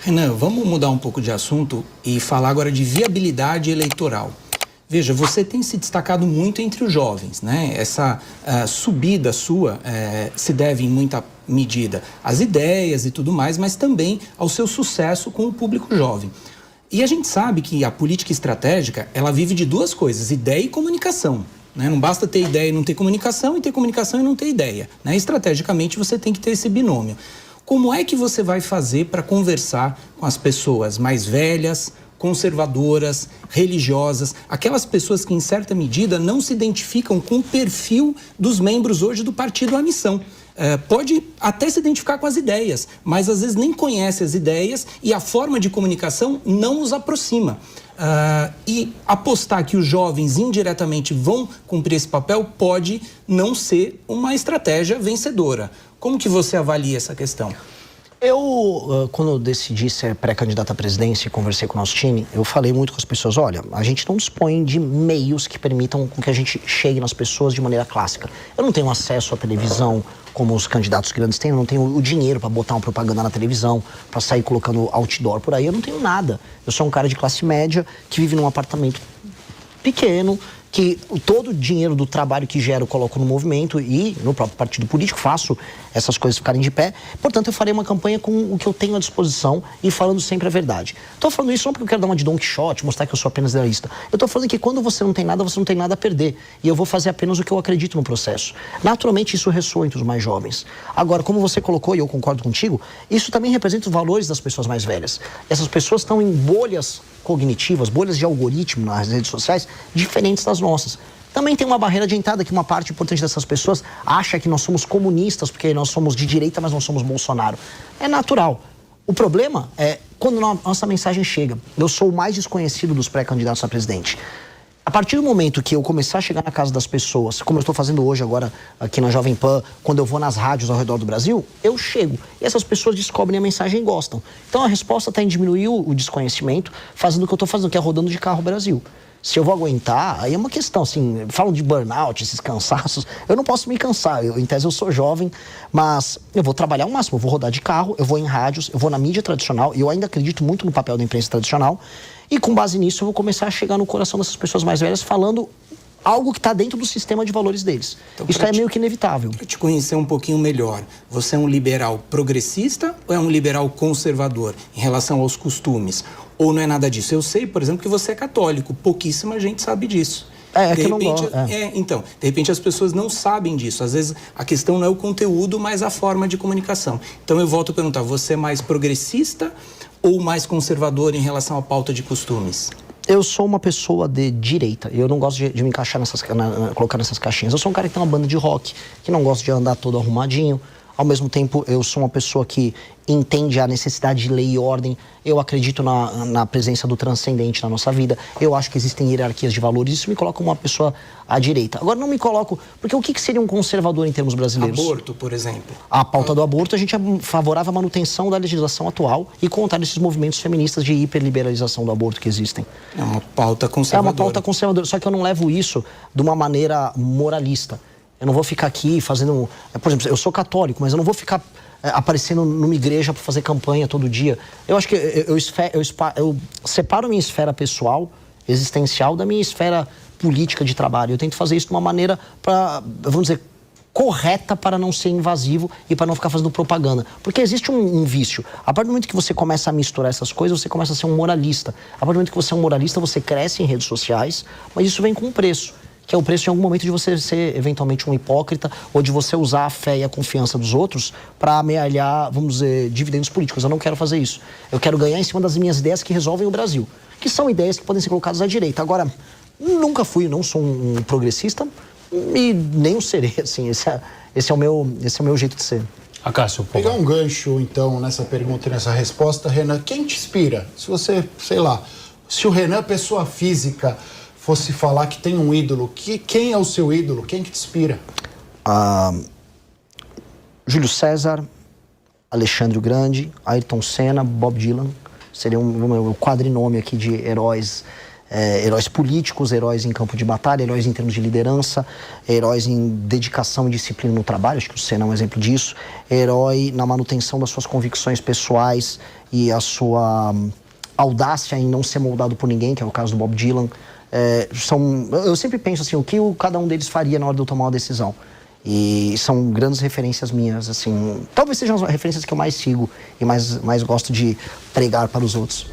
Renan, vamos mudar um pouco de assunto e falar agora de viabilidade eleitoral. Veja, você tem se destacado muito entre os jovens, né? Essa subida sua se deve em muita medida às ideias e tudo mais, mas também ao seu sucesso com o público jovem. E a gente sabe que a política estratégica, ela vive de duas coisas, ideia e comunicação. Né? Não basta ter ideia e não ter comunicação, e ter comunicação e não ter ideia. Né? Estrategicamente, você tem que ter esse binômio. Como é que você vai fazer para conversar com as pessoas mais velhas, conservadoras, religiosas, aquelas pessoas que, em certa medida, não se identificam com o perfil dos membros hoje do Partido à Missão? Pode até se identificar com as ideias, mas às vezes nem conhece as ideias e a forma de comunicação não os aproxima. E apostar que os jovens indiretamente vão cumprir esse papel pode não ser uma estratégia vencedora. Como que você avalia essa questão? Quando eu decidi ser pré-candidato à presidência e conversei com o nosso time, eu falei muito com as pessoas, olha, a gente não dispõe de meios que permitam que a gente chegue nas pessoas de maneira clássica. Eu não tenho acesso à televisão como os candidatos grandes têm, eu não tenho o dinheiro para botar uma propaganda na televisão, para sair colocando outdoor por aí, eu não tenho nada. Eu sou um cara de classe média que vive num apartamento pequeno, que todo o dinheiro do trabalho que gero eu coloco no movimento e no próprio partido político, faço essas coisas ficarem de pé. Portanto, eu farei uma campanha com o que eu tenho à disposição e falando sempre a verdade. Estou falando isso não porque eu quero dar uma de Don Quixote, mostrar que eu sou apenas idealista. Eu estou falando que quando você não tem nada a perder. E eu vou fazer apenas o que eu acredito no processo. Naturalmente, isso ressoa entre os mais jovens. Agora, como você colocou, e eu concordo contigo, isso também representa os valores das pessoas mais velhas. Essas pessoas estão em bolhas cognitivas, bolhas de algoritmo nas redes sociais, diferentes das nossas. Também tem uma barreira de entrada que uma parte importante dessas pessoas acha que nós somos comunistas, porque nós somos de direita, mas não somos Bolsonaro. É natural. O problema é quando nossa mensagem chega. Eu sou o mais desconhecido dos pré-candidatos a presidente. A partir do momento que eu começar a chegar na casa das pessoas, como eu estou fazendo hoje agora aqui na Jovem Pan, quando eu vou nas rádios ao redor do Brasil, eu chego. E essas pessoas descobrem a mensagem e gostam. Então a resposta está em diminuir o desconhecimento, fazendo o que eu estou fazendo, que é rodando de carro Brasil. Se eu vou aguentar, aí é uma questão, assim, falam de burnout, esses cansaços, eu não posso me cansar, em tese eu sou jovem, mas eu vou trabalhar ao máximo, eu vou rodar de carro, eu vou em rádios, eu vou na mídia tradicional, e eu ainda acredito muito no papel da imprensa tradicional, e com base nisso eu vou começar a chegar no coração dessas pessoas mais velhas falando algo que está dentro do sistema de valores deles. Então, isso é meio que inevitável. Para te conhecer um pouquinho melhor, você é um liberal progressista ou é um liberal conservador em relação aos costumes? Ou não é nada disso? Eu sei, por exemplo, que você é católico. Pouquíssima gente sabe disso. Que eu não gosto. Então, de repente as pessoas não sabem disso. Às vezes a questão não é o conteúdo, mas a forma de comunicação. Então eu volto a perguntar, você é mais progressista ou mais conservador em relação à pauta de costumes? Eu sou uma pessoa de direita. Eu não gosto de me encaixar colocar nessas caixinhas. Eu sou um cara que tem uma banda de rock, que não gosta de andar todo arrumadinho. Ao mesmo tempo, eu sou uma pessoa que entende a necessidade de lei e ordem. Eu acredito na presença do transcendente na nossa vida. Eu acho que existem hierarquias de valores. Isso me coloca uma pessoa à direita. Agora, não me coloco... Porque o que seria um conservador em termos brasileiros? Aborto, por exemplo. A pauta do aborto, a gente é favorável à manutenção da legislação atual e contra esses movimentos feministas de hiperliberalização do aborto que existem. É uma pauta conservadora. É uma pauta conservadora, só que eu não levo isso de uma maneira moralista. Eu não vou ficar aqui fazendo... Por exemplo, eu sou católico, mas eu não vou ficar aparecendo numa igreja para fazer campanha todo dia. Eu acho que eu separo a minha esfera pessoal, existencial, da minha esfera política de trabalho. Eu tento fazer isso de uma maneira, vamos dizer, correta para não ser invasivo e para não ficar fazendo propaganda. Porque existe um vício. A partir do momento que você começa a misturar essas coisas, você começa a ser um moralista. A partir do momento que você é um moralista, você cresce em redes sociais, mas isso vem com um preço. Que é o preço em algum momento de você ser eventualmente um hipócrita ou de você usar a fé e a confiança dos outros para amealhar, vamos dizer, dividendos políticos. Eu não quero fazer isso. Eu quero ganhar em cima das minhas ideias que resolvem o Brasil. Que são ideias que podem ser colocadas à direita. Agora, nunca fui, não sou um progressista e nem o serei, assim. Esse é o meu jeito de ser. Cássio, pegar um gancho, então, nessa pergunta e nessa resposta, Renan, quem te inspira? Se você, sei lá, se o Renan, pessoa física, fosse falar que tem um ídolo, quem é o seu ídolo? Quem que te inspira? Júlio César, Alexandre o Grande, Ayrton Senna, Bob Dylan. Seria o meu quadrinome aqui de heróis heróis políticos, heróis em campo de batalha, heróis em termos de liderança, heróis em dedicação e disciplina no trabalho, acho que o Senna é um exemplo disso, herói na manutenção das suas convicções pessoais e a sua audácia em não ser moldado por ninguém, que é o caso do Bob Dylan. Eu sempre penso assim, o que cada um deles faria na hora de eu tomar uma decisão. E são grandes referências minhas, assim, talvez sejam as referências que eu mais sigo e mais gosto de pregar para os outros.